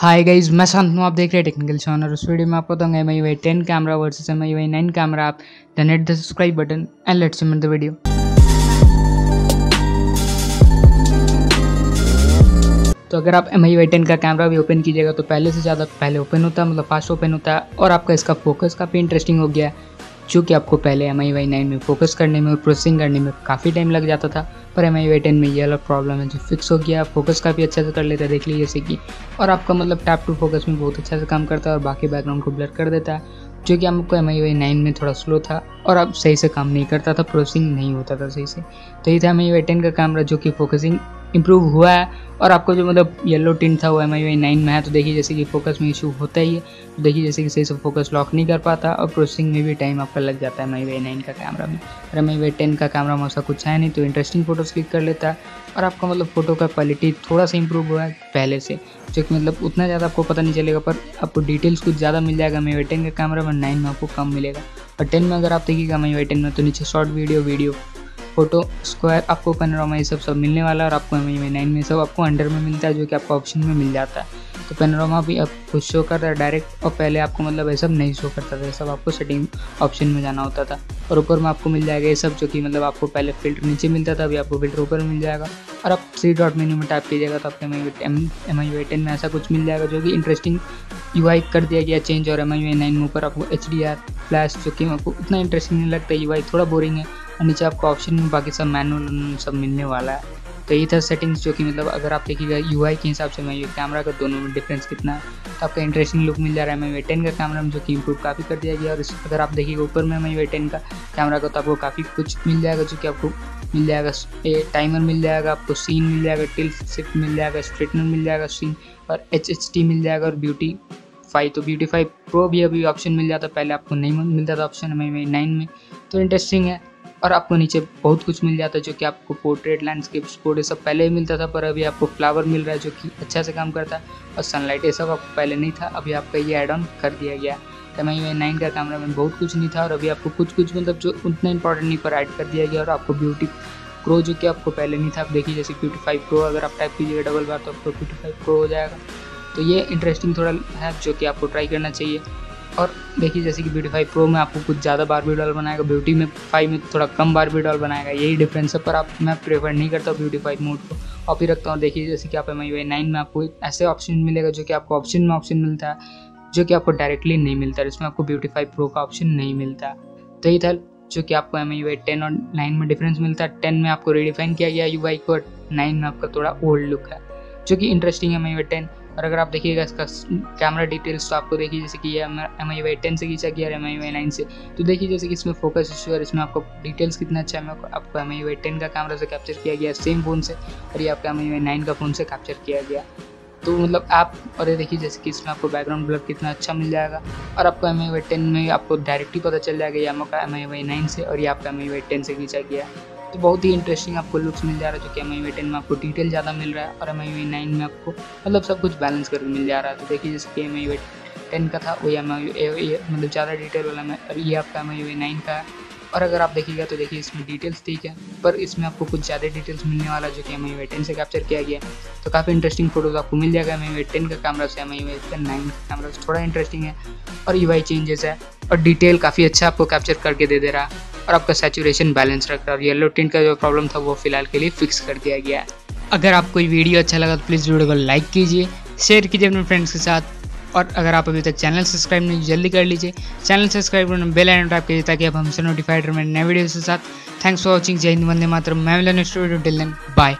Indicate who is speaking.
Speaker 1: Hi guys, मैं शांतनु, आप देख रहे हैं टेक्निकल जॉन और उस वीडियो में आपको बताऊंगा MIUI 10 camera versus MIUI 9 camera app. Then hit the subscribe button and let's start the video. तो अगर आप MIUI 10 का कैमरा भी ओपन कीजिएगा तो पहले से ज़्यादा पहले ओपन होता है, मतलब फास्ट ओपन होता है। और आपका इसका फोकस काफ़ी इंटरेस्टिंग हो गया है, जो कि आपको पहले MIUI 9 में फोकस करने में और प्रोसेसिंग करने में काफ़ी टाइम लग जाता था, पर MIUI 10 में ये वाला प्रॉब्लम है जो फिक्स हो गया। फोकस काफ़ी अच्छे से कर लेता है, देख लीजिए जैसे कि, और आपका मतलब टैप टू फोकस में बहुत अच्छा से काम करता है और बाकी बैकग्राउंड को ब्लर कर देता है, जो कि हमको MIUI 9 में थोड़ा स्लो था और अब सही से काम नहीं करता था, प्रोसेसिंग नहीं होता था सही से। तो ये था MIUI 10 का कैमरा, जो कि फोकसिंग इंप्रूव हुआ है। और आपको जो मतलब येलो टिंट था वो MIUI 9 में है, तो देखिए जैसे कि फोकस में इशू होता ही है, तो देखिए जैसे कि सही से फोकस लॉक नहीं कर पाता और प्रोसेसिंग में भी टाइम आपका लग जाता है MIUI 9 का कैमरा में। और MIUI 10 का कैमरा में ऐसा कुछ है नहीं, तो इंटरेस्टिंग फोटोज़ क्लिक कर लेता है और आपका मतलब फ़ोटो का क्वालिटी थोड़ा सा इंप्रूव हुआ है पहले से, जो कि मतलब उतना ज़्यादा आपको पता नहीं चलेगा, पर आपको डिटेल्स कुछ ज़्यादा मिल जाएगा MIUI 10 का कैमरा में। 9 में आपको कम मिलेगा। और 10 में अगर आप देखिएगा MIUI 10 में, तो नीचे शॉर्ट वीडियो फोटो स्क्वायर आपको पैनोरामा ये सब मिलने वाला है। और आपको MIUI 9 में सब आपको अंडर में मिलता है, जो कि आपको ऑप्शन में मिल जाता है। तो पैनोरामा भी आपको शो करता है डायरेक्ट, और पहले आपको मतलब ये सब नहीं शो करता था, ये सब आपको सेटिंग ऑप्शन में जाना होता था। और ऊपर में आपको मिल जाएगा ये सब, जो कि मतलब आपको पहले फिल्टर नीचे मिलता था, अभी आपको फिल्टर ऊपर मिल जाएगा। और आप 3 डॉट मेन्यू में टैप कीजिएगा तो आपको MIUI 10 में ऐसा कुछ मिल जाएगा, जो कि इंटरेस्टिंग UI कर दिया गया चेंज। और MIUI 9 में ऊपर आपको HDR फ्लैश, जो कि आपको उतना इंटरेस्टिंग नहीं लगता, UI थोड़ा बोरिंग है। और नीचे आपको ऑप्शन में बाकी सब मैनुअल सब मिलने वाला है। तो ये था सेटिंग्स, जो कि मतलब अगर आप देखिएगा UI के हिसाब से MIUI कैमरा का दोनों में डिफरेंस कितना है, तो आपका इंटरेस्टिंग लुक मिल जा रहा है MIUI 10 का कैमरा में, जो कि इंप्रूव काफ़ी कर दिया गया। और अगर आप देखिएगा ऊपर में MIUI 10 का कैमरा का, तो आपको काफ़ी कुछ मिल जाएगा, जो कि आपको मिल जाएगा टाइमर मिल जाएगा, आपको सीन मिल जाएगा, टिल्ट शिफ्ट मिल जाएगा, स्ट्रेटनर मिल जाएगा सीन, और HHT मिल जाएगा, और ब्यूटीफाई। तो ब्यूटीफाई प्रो भी अभी ऑप्शन मिल जाता है, पहले आपको नहीं मिलता था ऑप्शन MIUI 9 में, तो इंटरेस्टिंग है। और आपको नीचे बहुत कुछ मिल जाता है, जो कि आपको पोर्ट्रेट, लैंडस्केप, स्पोर्ट ये सब पहले ही मिलता था, पर अभी आपको फ्लावर मिल रहा है, जो कि अच्छा से काम करता है। और सनलाइट ये सब आपको पहले नहीं था, अभी आपका ये ऐड ऑन कर दिया गया। तो MIUI 9 का कैमरा में बहुत कुछ नहीं था, और अभी आपको कुछ मतलब जो उतना इंपॉर्टेंट नहीं पर ऐड कर दिया गया। और आपको ब्यूटी प्रो, जो कि आपको पहले नहीं था, आप देखिए जैसे ब्यूटीफाई प्रो अगर आप टाइप कीजिएगा डबल बार, तो आपको ब्यूटीफाई प्रो हो जाएगा। तो ये इंटरेस्टिंग थोड़ा है, जो कि आपको ट्राई करना चाहिए। और देखिए जैसे कि ब्यूटीफाई प्रो में आपको कुछ ज़्यादा बारबी डॉल बनाएगा, ब्यूटीफाई में थोड़ा कम बारबी डॉल बनाएगा, यही डिफरेंस है। पर मैं प्रेफर नहीं करता ब्यूटीफाई मोड को, ऑफ ही रखता हूँ। देखिए जैसे कि आप MIUI 9 में आपको ऐसे ऑप्शन मिलेगा, जो कि आपको ऑप्शन में ऑप्शन मिलता है, जो कि आपको डायरेक्टली नहीं मिलता है, इसमें आपको ब्यूटीफाई प्रो का ऑप्शन नहीं मिलता। तो ये था जो कि आपको MIUI 10 और 9 में डिफरेंस मिलता है। 10 में आपको रिडिफाइन किया गया UI को, और 9 में आपका थोड़ा ओल्ड लुक है, जो कि इंटरेस्टिंग है MIUI 10। और अगर आप देखिएगा इसका कैमरा डिटेल्स, तो आपको देखिए जैसे कि ये MIUI 10 से खींचा गया है MIUI 9 से, तो देखिए जैसे कि इसमें फोकस इशू और इसमें आपको डिटेल्स कितना अच्छा है। आपको MIUI 10 का कैमरा से कैप्चर किया गया सेम फ़ोन से, और ये आपका MIUI 9 का फ़ोन से कैप्चर किया गया। तो मतलब आप, और ये देखिए जैसे कि इसमें आपको बैकग्राउंड ब्लर कितना अच्छा मिल जाएगा। और आपको MIUI 10 में आपको डायरेक्टली पता चल जाएगा ये आपका MIUI 9 से, और ये आपका MIUI 10 से खींचा गया। तो बहुत ही इंटरेस्टिंग आपको लुक्स मिल जा रहा है, जो कि MIUI 10 में आपको डिटेल ज़्यादा मिल रहा है, और MIUI 9 में आपको मतलब सब कुछ बैलेंस करके मिल जा रहा है। तो देखिए जैसे कि MIUI 10 का था वही MIUI मतलब ज़्यादा डिटेल वाला में, और ये आपका MIUI 9 का है। और अगर आप देखिएगा तो देखिए इसमें डिटेल्स ठीक है, पर इसमें आपको कुछ ज़्यादा डिटेल्स मिलने वाला, जो कि MIUI 10 से कैप्चर किया गया। तो काफ़ी इंटरेस्टिंग फोटोज़ आपको मिल जाएगा MIUI 10 का कैमरा से। MIUI 9 का कैमरा थोड़ा इंटरेस्टिंग है, और UI चेंजेस है, और डिटेल काफ़ी अच्छा आपको कैप्चर करके दे रहा है, और आपका सैचुरेशन बैलेंस रख रहा है। और येलो टिंट का जो प्रॉब्लम था वो फिलहाल के लिए फिक्स कर दिया गया है। अगर आपको ये वीडियो अच्छा लगा तो प्लीज़ वीडियो को लाइक कीजिए, शेयर कीजिए अपने फ्रेंड्स के साथ। और अगर आप अभी तक चैनल सब्सक्राइब नहीं जल्दी कर लीजिए, चैनल सब्सक्राइब करना, बेल आइकन टैप कीजिए, ताकि आप हमसे नोटिफाइड रहें नए वीडियो के साथ। Thanks for watching. Jai Hind, Vande Mataram. मैं मिलन next video, till then bye.